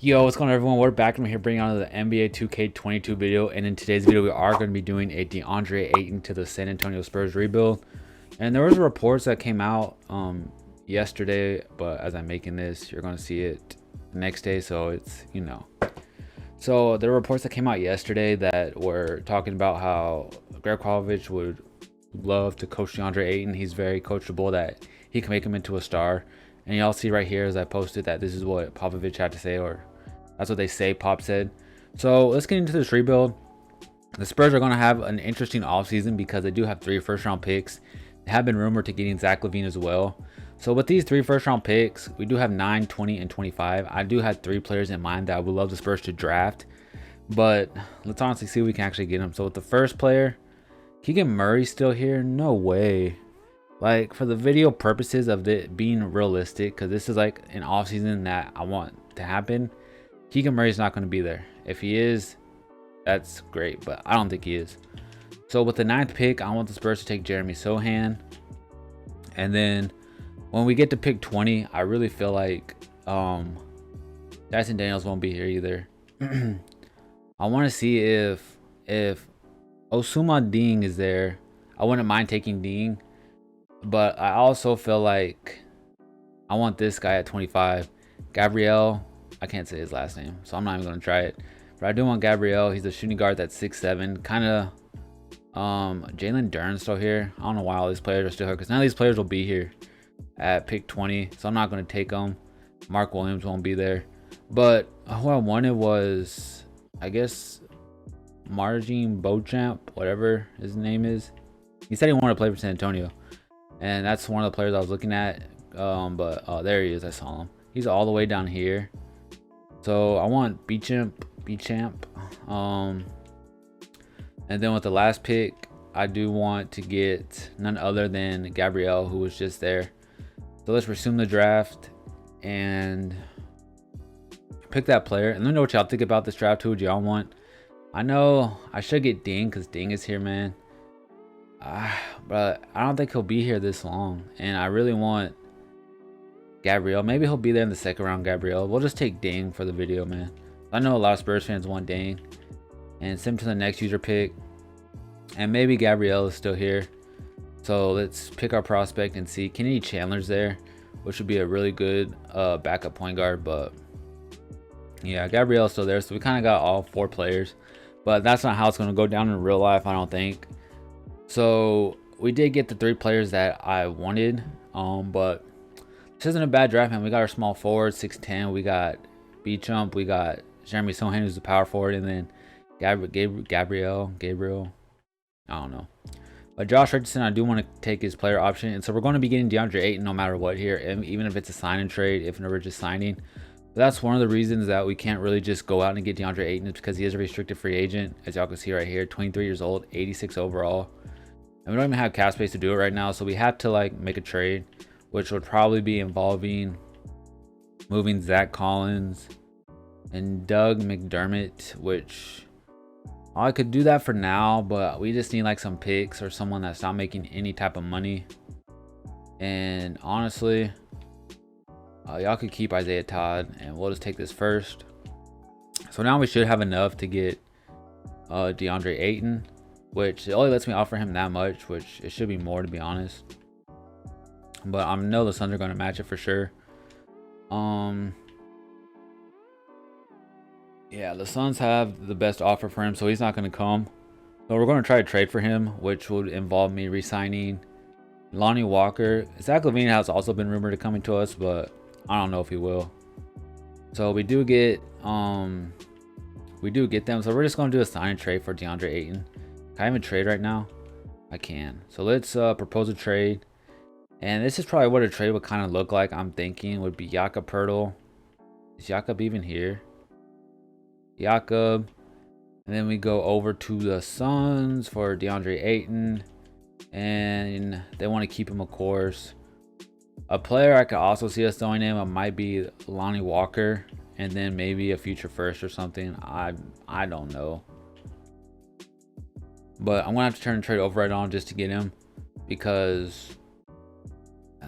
Yo, what's going on, everyone? We're back and we're here bringing on the NBA 2K22 video, and in today's video we are going to be doing a Deandre Ayton to the San Antonio Spurs rebuild. And there was reports that came out yesterday, but as I'm making this, you're going to see it the next day, so it's, So there were reports that came out yesterday that were talking about how Greg Popovich would love to coach Deandre Ayton. He's very coachable, that he can make him into a star. And y'all see right here as I posted that this is what Popovich had to say, or that's what they say Pop said. So let's get into this rebuild. The Spurs are going to have an interesting offseason because they do have 3 first-round picks. They have been rumored to getting Zach LaVine as well. So with these 3 first-round picks, we do have 9, 20, and 25. I do have 3 players in mind that I would love the Spurs to draft. But let's honestly see if we can actually get them. So with the first player, Keegan Murray's still here? No way. Like, for the video purposes of it being realistic, because this is like an offseason that I want to happen, Keegan Murray's not going to be there. If he is, that's great, but I don't think he is. So with the 9th pick, I want the Spurs to take Jeremy Sohan. And then when we get to pick 20, I really feel like Dyson Daniels won't be here either. I want to see if Osuma Ding is there. I wouldn't mind taking Ding. But I also feel like I want this guy at 25. Gabriel, I can't say his last name, so I'm not even going to try it. But I do want Gabriel. He's a shooting guard that's 6'7". Kind of Jalen Duren's still here. I don't know why all these players are still here, because none of these players will be here at pick 20. So I'm not going to take them. Mark Williams won't be there. But who I wanted was, I guess, Margin Beauchamp, whatever his name is. He said he wanted to play for San Antonio. And that's one of the players I was looking at. But there he is. I saw him. He's all the way down here. So I want Beauchamp. And then with the last pick, I do want to get none other than Gabriel, who was just there. So let's resume the draft and pick that player. And let me know what y'all think about this draft. Who would y'all want? I know I should get Ding, because Ding is here, man. But I don't think he'll be here this long, and I really want Gabriel. Maybe he'll be there in the 2nd round. Gabriel, we'll just take Ding for the video, man. I know a lot of Spurs fans want Ding, and send him to the next user pick. And maybe Gabriel is still here, so let's pick our prospect and see. Kennedy Chandler's there, which would be a really good backup point guard. But yeah, Gabriel's still there, so we kind of got all 4 players, but that's not how it's going to go down in real life, I don't think. So we did get the 3 players that I wanted, but this isn't a bad draft, man. We got our small forward, 6'10". We got Beauchamp, we got Jeremy Sohan, who's the power forward, and then Gabriel, I don't know. But Josh Richardson, I do want to take his player option, and so we're going to be getting Deandre Ayton no matter what here, even if it's a sign and trade, if we're just signing. But that's one of the reasons that we can't really just go out and get Deandre Ayton, is because he is a restricted free agent, as y'all can see right here, 23 years old, 86 overall. And we don't even have cap space to do it right now, so we have to like make a trade, which would probably be involving moving Zach Collins and Doug McDermott, which I could do that for now, but we just need like some picks or someone that's not making any type of money. And honestly, y'all could keep Isaiah Todd, and we'll just take this first. So now we should have enough to get Deandre Ayton, which it only lets me offer him that much, which it should be more, to be honest. But I know the Suns are going to match it for sure. Yeah, the Suns have the best offer for him, so he's not going to come. So we're going to try to trade for him, which would involve me re-signing Lonnie Walker. Zach LaVine has also been rumored to come into us, but I don't know if he will. So we do get them. So we're just going to do a sign and trade for Deandre Ayton. Can I even trade right now? I can. So let's propose a trade. And this is probably what a trade would kind of look like. I'm thinking would be Jakob Poeltl. Is Jakob even here? Jakob. And then we go over to the Suns for Deandre Ayton. And they want to keep him, of course. A player I could also see us throwing in might be Lonnie Walker. And then maybe a future first or something. I don't know. But I'm going to have to turn the trade override on just to get him, because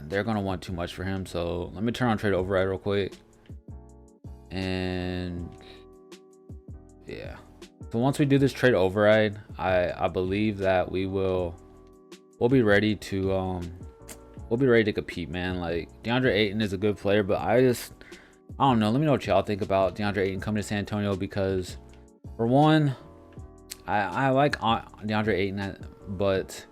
they're going to want too much for him. So let me turn on trade override real quick. And So once we do this trade override, I believe that we'll be ready to compete, man. Like, Deandre Ayton is a good player, but I don't know. Let me know what y'all think about Deandre Ayton coming to San Antonio, because for one, I like Deandre Ayton, but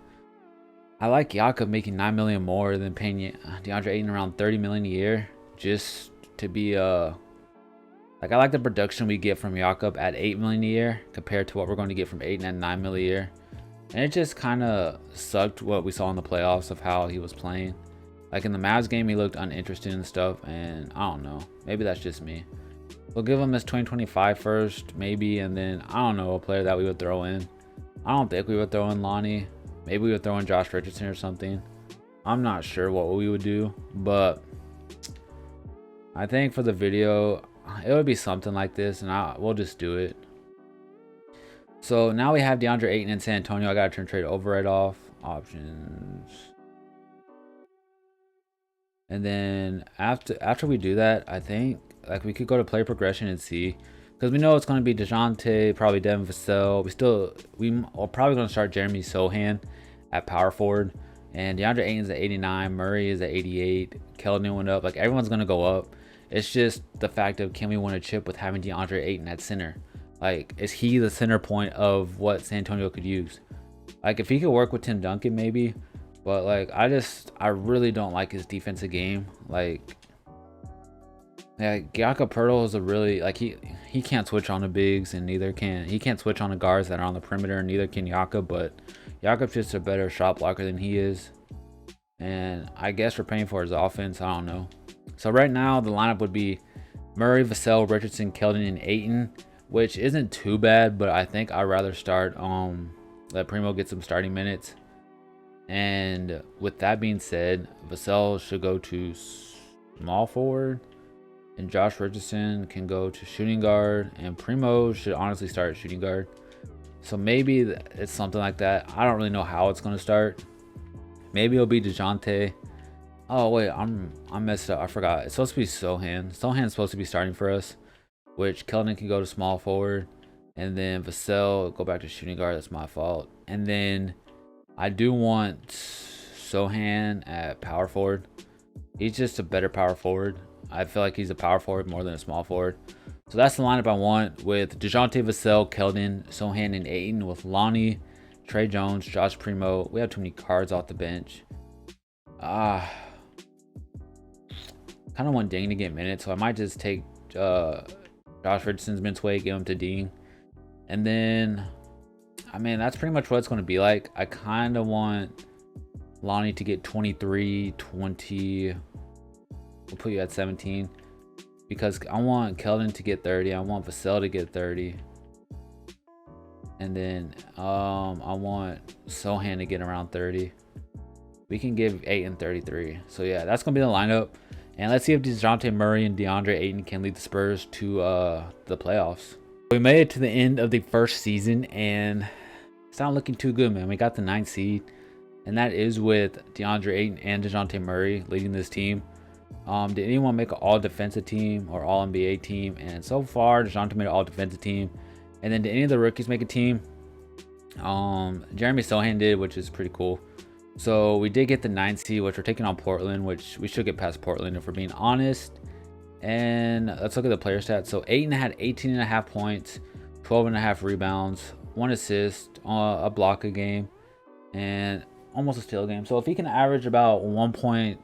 I like Jakob making $9 million more than paying Deandre Ayton around $30 million a year, just to be like, I like the production we get from Jakob at $8 million a year compared to what we're going to get from Ayton at $9 million a year. And it just kind of sucked what we saw in the playoffs of how he was playing. Like, in the Mavs game, he looked uninterested and stuff, and I don't know. Maybe that's just me. We'll give him his 2025 first, maybe, and then, I don't know, a player that we would throw in. I don't think we would throw in Lonnie. Maybe we would throw in Josh Richardson or something. I'm not sure what we would do, but I think for the video, it would be something like this, and we'll just do it. So now we have Deandre Ayton in San Antonio. I gotta turn trade override off. Options. And then after we do that, I think like we could go to player progression and see, because we know it's gonna be DeJounte, probably Devin Vassell. We're probably gonna start Jeremy Sohan at power forward, and DeAndre Ayton's at 89, Murray is at 88, Keldon went up. Like, everyone's gonna go up. It's just the fact of, can we win a chip with having DeAndre Ayton at center? Like, is he the center point of what San Antonio could use? Like, if he could work with Tim Duncan, maybe. But like, I really don't like his defensive game. Like, yeah, Jakob Poeltl is a really, like, he can't switch on the bigs, and he can't switch on the guards that are on the perimeter, and neither can Jakob. But Jakob's just a better shot blocker than he is, and I guess we're paying for his offense. I don't know. So right now the lineup would be Murray, Vassell, Richardson, Keldon, and Ayton, which isn't too bad, but I think I'd rather start let Primo get some starting minutes. And with that being said, Vassell should go to small forward, and Josh Richardson can go to shooting guard, and Primo should honestly start at shooting guard. So maybe it's something like that. I don't really know how it's going to start. Maybe it'll be DeJounte. Oh wait, I messed up. I forgot. It's supposed to be Sohan. Sohan's supposed to be starting for us, which Keldon can go to small forward, and then Vassell go back to shooting guard. That's my fault. And then I do want Sohan at power forward. He's just a better power forward. I feel like he's a power forward more than a small forward. So that's the lineup I want, with DeJounte, Vassell, Keldon, Sohan, and Ayton, with Lonnie, Trey Jones, Josh Primo. We have too many cards off the bench. Kind of want Ding to get minutes, so I might just take Josh Richardson's minutes away, give him to Ding. And then, I mean, that's pretty much what it's going to be like. I kind of want Lonnie to get 23, 20. We'll put you at 17. Because I want Keldon to get 30. I want Vassell to get 30. And then I want Sohan to get around 30. We can give Ayton 33. So yeah, that's going to be the lineup. And let's see if DeJounte Murray and Deandre Ayton can lead the Spurs to the playoffs. We made it to the end of the first season, and it's not looking too good, man. We got the 9th seed, and that is with DeAndre Ayton and DeJounte Murray leading this team. Did anyone make an all-defensive team or all-NBA team? And so far, DeJounte made an all-defensive team. And then did any of the rookies make a team? Jeremy Sohan did, which is pretty cool. So we did get the 9th seed, which we're taking on Portland, which we should get past Portland if we're being honest. And let's look at the player stats. So Ayton had 18.5 points, 12.5 rebounds, 1 assist, a block a game, and almost a steal a game. So if he can average about 1.2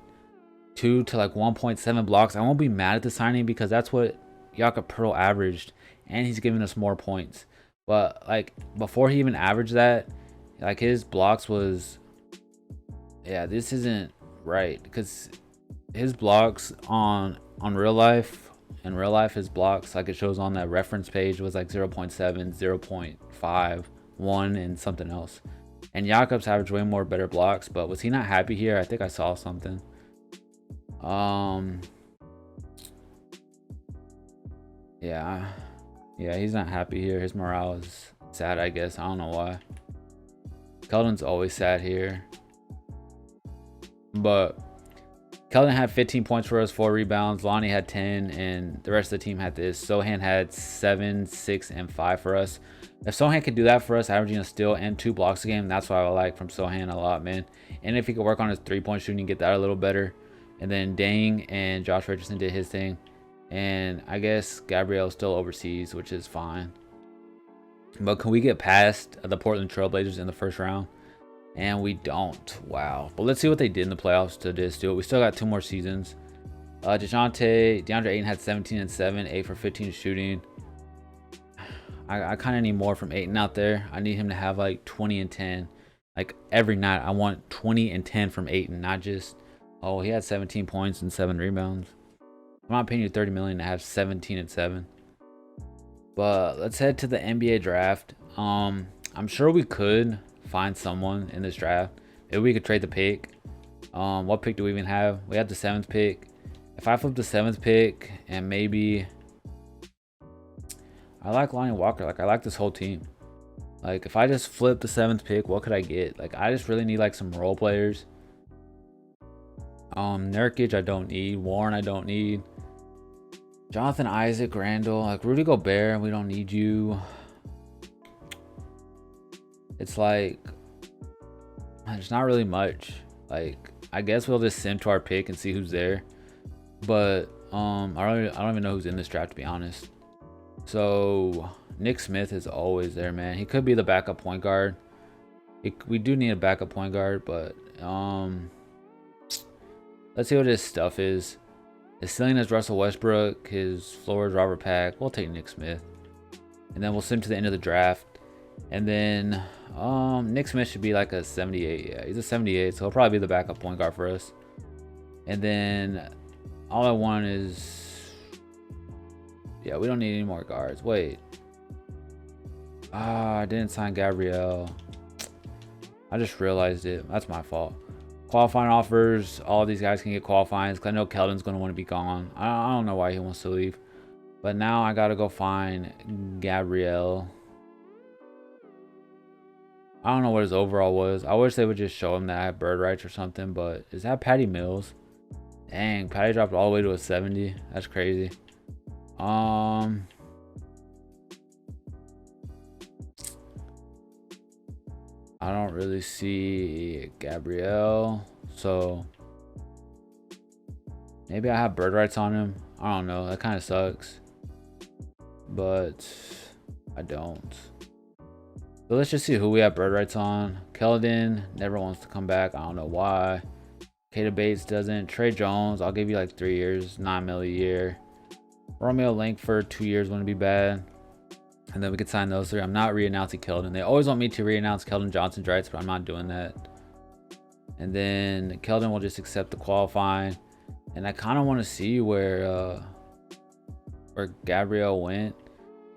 to like 1.7 blocks, I won't be mad at the signing, because that's what Jakob Poeltl averaged, and he's giving us more points. But like, before he even averaged that, like, his blocks was, yeah, this isn't right, because his blocks in real life, his blocks, like it shows on that reference page, was like 0.7, 0.5, 1, and something else. And Jakob's averaged way more better blocks. But was he not happy here? I think I saw something. Yeah, he's not happy here. His morale is sad, I guess. I don't know why. Keldon's always sad here. But Keldon had 15 points for us, 4 rebounds. Lonnie had 10, and the rest of the team had this. Sohan had 7, 6, and 5 for us. If Sohan could do that for us, averaging a steal and 2 blocks a game, that's what I like from Sohan a lot, man. And if he could work on his 3-point shooting, get that a little better. And then Dang and Josh Richardson did his thing. And I guess Gabrielle's still overseas, which is fine. But can we get past the Portland Trailblazers in the first round? And we don't. Wow. But let's see what they did in the playoffs to just do it. We still got 2 more seasons. Deandre Ayton had 17 and 7, 8 for 15 shooting. I kind of need more from Ayton out there. I need him to have like 20 and 10. Like every night, I want 20 and 10 from Ayton, not just, oh, he had 17 points and 7 rebounds. I'm not paying you $30 million to have 17 and 7. But let's head to the NBA draft. I'm sure we could find someone in this draft. Maybe we could trade the pick. What pick do we even have? We have the 7th pick. If I flip the 7th pick and maybe, I like Lonnie Walker. Like I like this whole team. Like if I just flip the 7th pick, what could I get? Like I just really need like some role players. Nurkic I don't need. Warren I don't need. Jonathan Isaac, Randall, like Rudy Gobert, we don't need you. It's like there's not really much. Like I guess we'll just send to our pick and see who's there. But I don't even know who's in this draft, to be honest. So Nick Smith is always there, man. He could be the backup point guard. We do need a backup point guard, but let's see what his stuff is. His ceiling is Russell Westbrook. His floor is Robert Pack. We'll take Nick Smith. And then we'll send him to the end of the draft. And then Nick Smith should be like a 78. Yeah, he's a 78, so he'll probably be the backup point guard for us. And then all I want is, yeah, we don't need any more guards. Wait. I didn't sign Gabrielle. I just realized it. That's my fault. Qualifying offers, all of these guys can get qualifying because I know Keldon's going to want to be gone. I don't know why he wants to leave. But now I got to go find Gabrielle. I don't know what his overall was. I wish they would just show him that I have bird rights or something. But is that Patty Mills? Dang, Patty dropped all the way to a 70. That's crazy. I don't really see Gabrielle, so maybe I have bird rights on him. I don't know. That kind of sucks, but I don't. So let's just see who we have bird rights on. Keldon never wants to come back. I don't know why. Kata Bates doesn't. Trey Jones, I'll give you like 3 years, $9 million a year. Romeo Langford, 2 years wouldn't be bad. And then we could sign those 3. I'm not re-announcing Keldon. They always want me to re-announce Keldon Johnson's rights, but I'm not doing that. And then Keldon will just accept the qualifying. And I kind of want to see where Gabrielle went.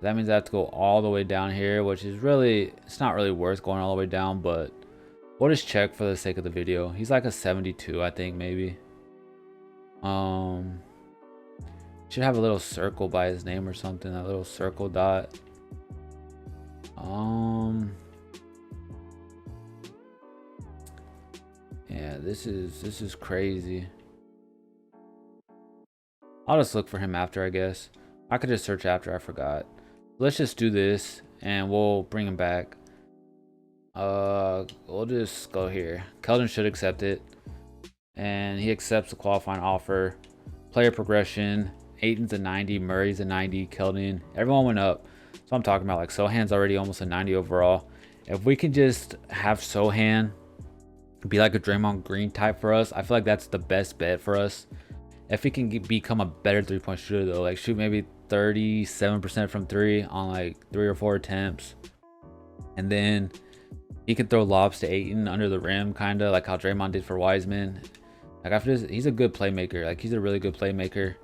That means I have to go all the way down here, which is really, it's not really worth going all the way down, but we'll just check for the sake of the video. He's like a 72, I think, maybe. Should have a little circle by his name or something, that little circle dot. Yeah, this is crazy. I'll just look for him after, I guess. I could just search after, I forgot. Let's just do this and we'll bring him back. We'll just go here. Keldon should accept it. And he accepts the qualifying offer. Player progression. Ayton's a 90, Murray's a 90, Keldon. Everyone went up. So I'm talking about like Sohan's already almost a 90 overall. If we can just have Sohan be like a Draymond Green type for us, I feel like that's the best bet for us. If he can become a better 3-point shooter though, like shoot maybe 37% from 3 on like 3 or 4 attempts. And then he can throw lobs to Ayton under the rim, kind of like how Draymond did for Wiseman. Like after this, he's a good playmaker. Like he's a really good playmaker.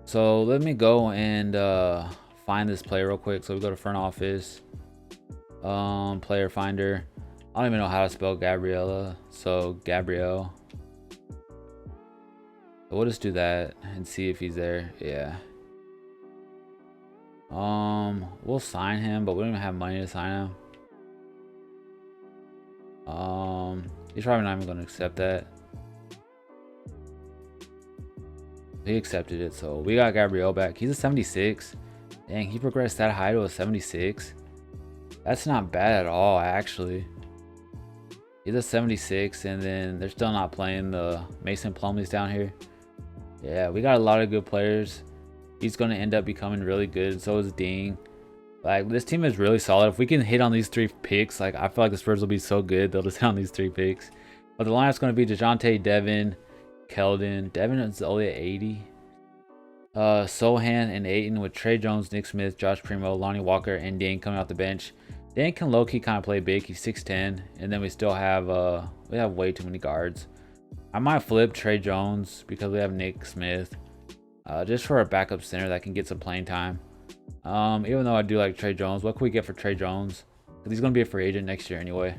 So let me go and find this player real quick. So we go to front office, player finder. I don't even know how to spell Gabriella. So Gabrielle. We'll just do that and see if he's there. Yeah. We'll sign him, but we don't even have money to sign him. He's probably not even going to accept that. He accepted it. So we got Gabriel back. He's a 76. Dang, he progressed that high to a 76. That's not bad at all, actually. He's a 76, and then they're still not playing the Mason Plumlee's down here. Yeah, we got a lot of good players. He's going to end up becoming really good. So is Ding. Like, this team is really solid. If we can hit on these 3 picks, like, I feel like the Spurs will be so good. They'll just hit on these 3 picks. But the lineup's going to be DeJounte, Devin, Keldon. Devin is only at 80. Sohan and Ayton with Trey Jones, Nick Smith, Josh Primo, Lonnie Walker, and Dane coming off the bench. Dane can low-key kind of play big. He's 6'10", and then we still have we have way too many guards. I might flip Trey Jones because we have Nick Smith, just for a backup center that can get some playing time. Even though I do like Trey Jones, what can we get for Trey Jones? Because he's gonna be a free agent next year anyway.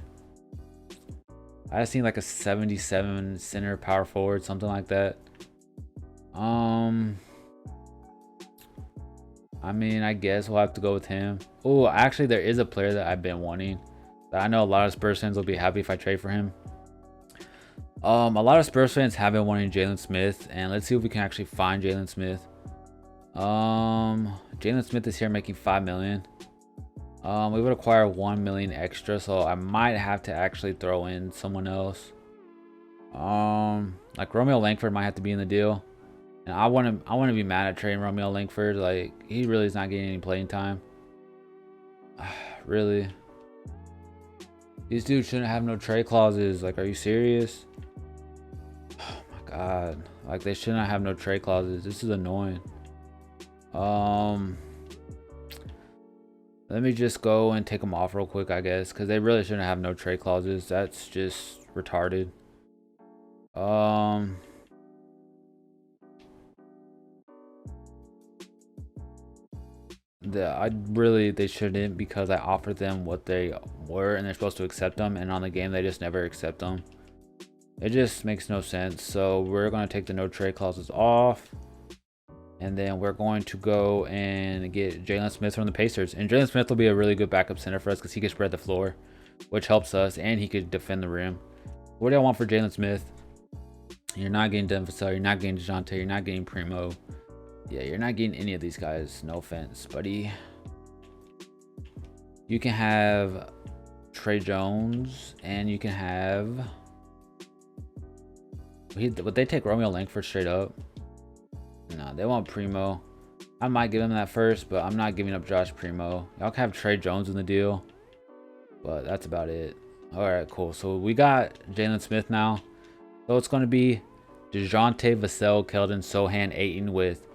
I seen like a 77 center power forward, something like that. I mean, I guess we'll have to go with him. Oh, actually, there is a player that I've been wanting that I know a lot of Spurs fans will be happy if I trade for him. A lot of Spurs fans have been wanting Jalen Smith, and let's see if we can actually find Jalen Smith. Jalen Smith is here making $5 million. We would acquire $1 million extra, so I might have to actually throw in someone else. Like Romeo Langford might have to be in the deal. And I want to be mad at trading Romeo Langford. Like, he really is not getting any playing time. Really, these dudes shouldn't have no trade clauses. Like, are you serious? Oh my god, like, they shouldn't have no trade clauses. This is annoying. Let me just go and take them off real quick, I guess, because they really shouldn't have no trade clauses. That's just retarded. They shouldn't, because I offered them what they were and they're supposed to accept them, and on the game they just never accept them. It just makes no sense. So we're going to take the no trade clauses off, and then we're going to go and get Jalen Smith from the Pacers. And Jalen Smith will be a really good backup center for us because he can spread the floor, which helps us, and he could defend the rim. What do I want for Jalen Smith? You're not getting Denver, you're not getting DeJounte, you're not getting Primo. Yeah, you're not getting any of these guys. No offense, buddy. You can have Trey Jones, and you can have... Would they take Romeo Langford straight up? No, they want Primo. I might give him that first, but I'm not giving up Josh Primo. Y'all can have Trey Jones in the deal, but that's about it. All right, cool. So we got Jalen Smith now. So it's going to be DeJounte, Vassell, Keldon, Sohan, Ayton with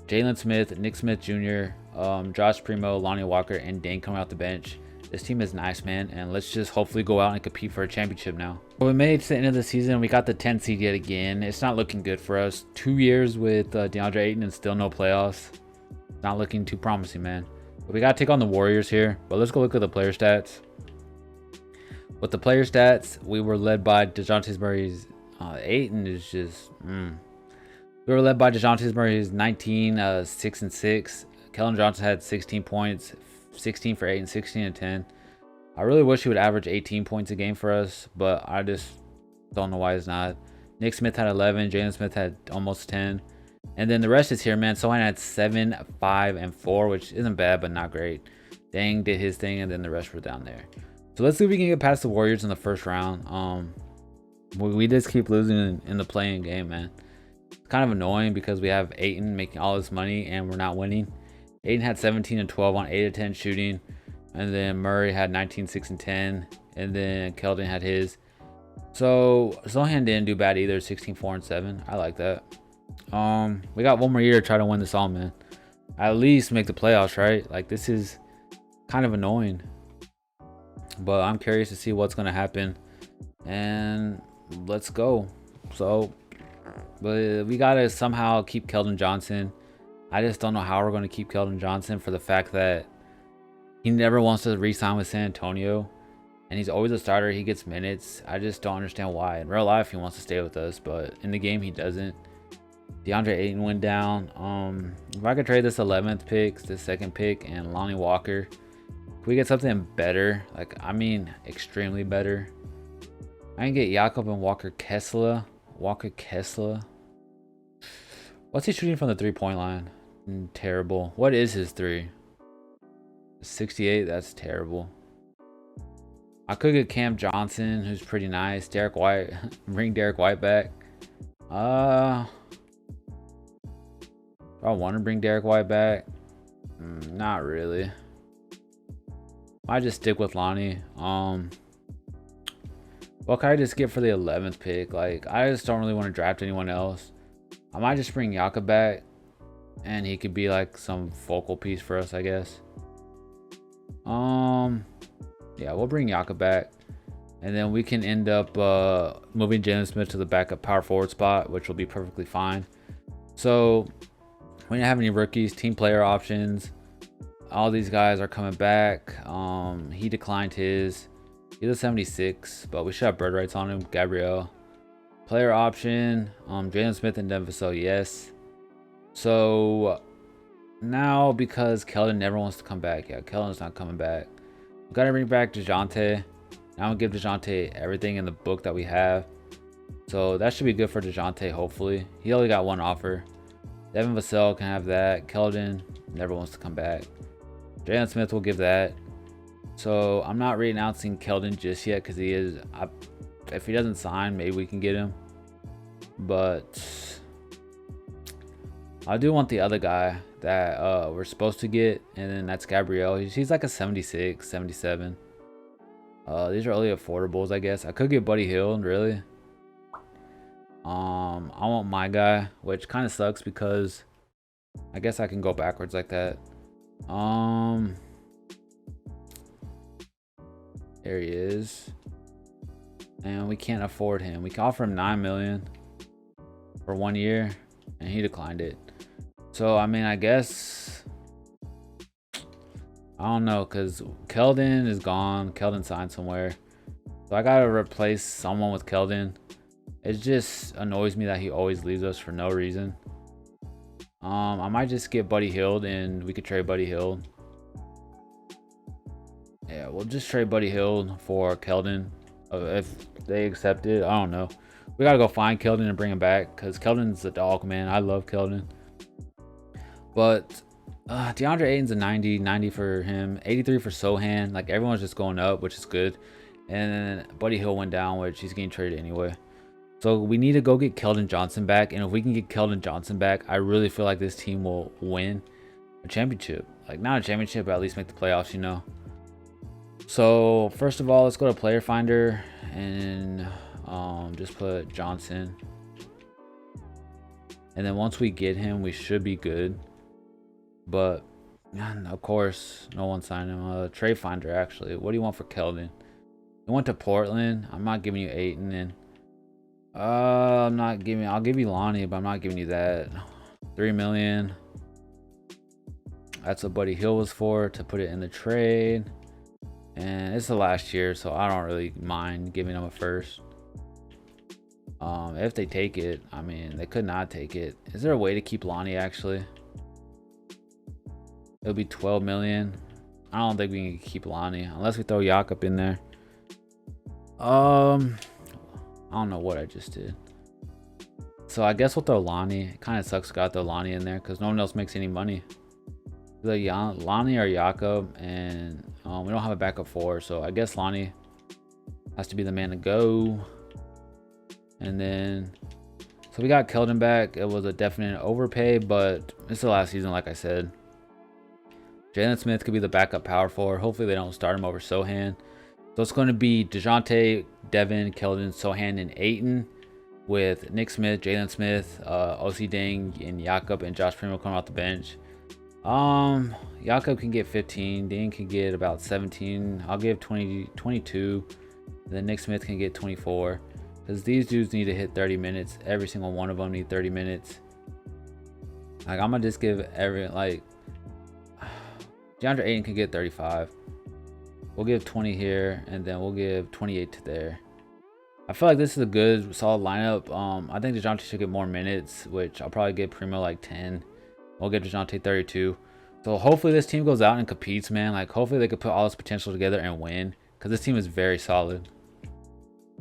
Jalen Smith, Nick Smith Jr., Josh Primo, Lonnie Walker, and Dane coming out the bench. This team is nice, man, and let's just hopefully go out and compete for a championship now. So we made it to the end of the season. We got the 10th seed yet again. It's not looking good for us. 2 years with Deandre Ayton and still no playoffs. Not looking too promising, man. But we got to take on the Warriors here. But let's go look at the player stats. With the player stats, we were led by DeJounte Spurs. Ayton is just... We were led by DeJounte Spurs, 19, 6 and 6. Keldon Johnson had 16 points, 16 for 8 and 16 and 10. I really wish he would average 18 points a game for us, but I just don't know why he's not. Nick Smith had 11. Jalen Smith had almost 10. And then the rest is here, man. Sohan had 7, 5, and 4, which isn't bad, but not great. Dang did his thing, and then the rest were down there. So let's see if we can get past the Warriors in the first round. We just keep losing in the playing game, man. It's kind of annoying because we have Ayton making all this money and we're not winning. Ayton had 17 and 12 on 8 of 10 shooting. And then Murray had 19, 6 and 10. And then Keldon had his. So Sohan didn't do bad either. 16, 4 and 7. I like that. We got one more year to try to win this all, man. At least make the playoffs, right? Like, this is kind of annoying. But I'm curious to see what's going to happen. And let's go. So, but we got to somehow keep Keldon Johnson. I just don't know how we're going to keep Keldon Johnson, for the fact that he never wants to re-sign with San Antonio. And he's always a starter. He gets minutes. I just don't understand why. In real life, he wants to stay with us, but in the game, he doesn't. Deandre Ayton went down. If I could trade this 11th pick, this second pick, and Lonnie Walker, if we get something better, like, I mean, extremely better. I can get Jakob and Walker Kessler. What's he shooting from the 3-point line? Terrible. What is his three? 68. That's terrible. I could get Cam Johnson, who's pretty nice. Derek White. Bring Derek White back. Do I want to bring Derek White back? Not really. I just stick with Lonnie. What can I just get for the 11th pick? Like, I just don't really want to draft anyone else. I might just bring Yaka back, and he could be like some focal piece for us, I guess. Yeah, we'll bring Yaka back, and then we can end up moving Jalen Smith to the backup power forward spot, which will be perfectly fine. So we didn't have any rookies, team player options. All these guys are coming back. He declined his. He's a 76, but we should have bird rights on him. Gabrielle. Player option. Jalen Smith and Denver, so yes. So now, because Keldon never wants to come back. Yeah, Keldon's not coming back. We gotta bring back DeJounte. Now we'll give DeJounte everything in the book that we have. So that should be good for DeJounte, hopefully. He only got one offer. Devin Vassell can have that. Keldon never wants to come back. Jalen Smith will give that. So I'm not re-announcing Keldon just yet because he is. If he doesn't sign, maybe we can get him. But I do want the other guy that we're supposed to get, and then that's Gabrielle. He's like a 76, 77. These are only affordables, I guess. I could get Buddy Hield, really. I want my guy, which kind of sucks because I guess I can go backwards like that. There he is. And we can't afford him. We can offer him $9 million for 1 year, and he declined it. So I mean, I guess I don't know, because Keldon is gone. Keldon signed somewhere, so I gotta replace someone with Keldon. It just annoys me that he always leaves us for no reason. I might just get Buddy Hield, and we could trade Buddy Hield. Yeah, we'll just trade Buddy Hield for Keldon. If they accept it, I don't know. We gotta go find Keldon and bring him back, because Keldon's a dog, man. I love Keldon. But Deandre Ayton's a 90 for him, 83 for Sohan. Like, everyone's just going up, which is good. And then Buddy Hield went down, which he's getting traded anyway. So we need to go get Keldon Johnson back. And if we can get Keldon Johnson back, I really feel like this team will win a championship. Like, not a championship, but at least make the playoffs, you know. So first of all, let's go to Player Finder and just put Johnson. And then once we get him, we should be good. But of course, no one signed him. Trade Finder, actually. What do you want for Keldon? You went to Portland. I'm not giving you Ayton. And I'll give you Lonnie, but I'm not giving you that. $3 million. That's what Buddy Hield was for, to put it in the trade. And it's the last year, so I don't really mind giving them a first. If they take it, I mean, they could not take it. Is there a way to keep Lonnie, actually? It'll be $12 million. I don't think we can keep Lonnie unless we throw Yak up in there. I don't know what I just did. So I guess we'll throw Lonnie. It kind of sucks, got to throw Lonnie in there because no one else makes any money. Lonnie or Jakob, and we don't have a backup four, so I guess Lonnie has to be the man to go. And then, so we got Keldon back. It was a definite overpay, but it's the last season, like I said. Jalen Smith could be the backup power forward. Hopefully they don't start him over Sohan. So it's going to be DeJounte, Devin, Keldon, Sohan, and Ayton, with Nick Smith, Jalen Smith, OC Dang, and Jakob, and Josh Primo coming off the bench. Jakob can get 15. Dang can get about 17. I'll give 22. Then Nick Smith can get 24. Because these dudes need to hit 30 minutes. Every single one of them need 30 minutes. Like, I'm going to just give DeAndre Ayton can get 35. We'll give 20 here, and then we'll give 28 to there. I feel like this is a good, solid lineup. I think DeJounte should get more minutes, which I'll probably give Primo like 10. We'll give DeJounte 32. So hopefully this team goes out and competes, man. Like, hopefully they could put all this potential together and win, because this team is very solid.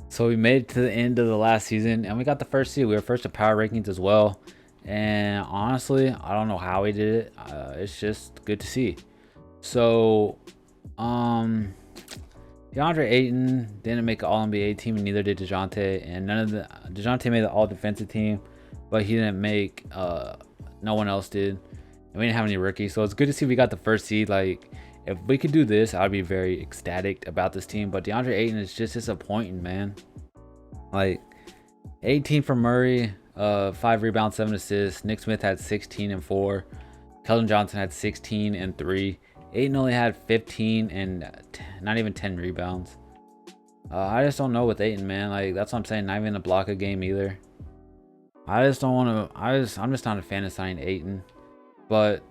So we made it to the end of the last season, and we got the first seed. We were first to power rankings as well. And honestly, I don't know how he did it. It's just good to see. So, Deandre Ayton didn't make an All-NBA team, and neither did DeJounte. And DeJounte made the All-Defensive team, but he didn't make. No one else did. And we didn't have any rookies, so it's good to see we got the first seed. Like, if we could do this, I'd be very ecstatic about this team. But Deandre Ayton is just disappointing, man. Like, 18 for Murray, 5 rebounds, 7 assists. Nick Smith had 16 and 4. Keldon Johnson had 16 and 3. Ayton only had 15 and not even 10 rebounds. I just don't know with Ayton, man. Like, that's what I'm saying. Not even a block a game either. I just don't want to. I'm just not a fan of signing Ayton. But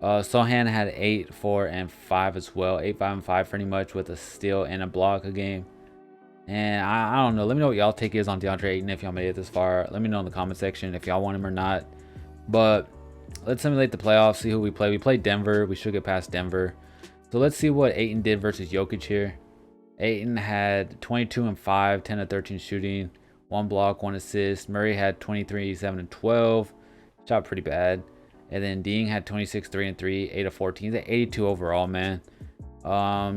Sohan had 8, 4, and 5 as well. 8, 5, and 5 pretty much with a steal and a block a game. And I don't know. Let me know what y'all take is on DeAndre Ayton if y'all made it this far. Let me know in the comment section if y'all want him or not. But let's simulate the playoffs, see who we play. We played Denver. We should get past Denver. So let's see what Ayton did versus Jokic here. Ayton had 22 and 5, 10 of 13 shooting, 1 block, 1 assist. Murray had 23, 7 and 12. Shot pretty bad. And then Dean had 26, 3 and 3, 8 of 14. He's at 82 overall, man.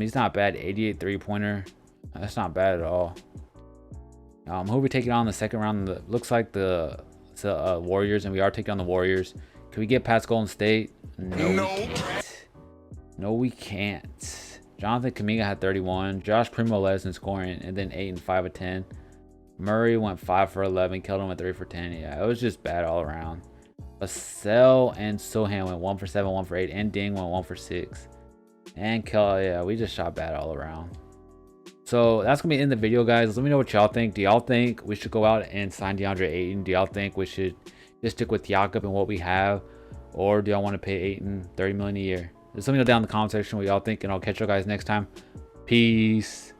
He's not bad. 88 3-pointer. That's not bad at all. Who are we taking on in the second round? Looks like the Warriors, and we are taking on the Warriors. Can we get past Golden State? No, we can't. No, we can't. Jonathan Kuminga had 31. Josh Primo led us in scoring, and then 8 and 5 of 10. Murray went 5 for 11. Keldon went 3 for 10. Yeah, it was just bad all around. Vassell and Sohan went 1 for 7, 1 for 8, and Ding went 1 for 6. And yeah, we just shot bad all around. So that's gonna be in the video, guys. Let me know what y'all think. Do y'all think we should go out and sign DeAndre Ayton? Do y'all think we should just stick with Jakob and what we have, or do y'all want to pay Ayton $30 million a year? Just let me know down in the comment section what y'all think, and I'll catch you guys next time. Peace.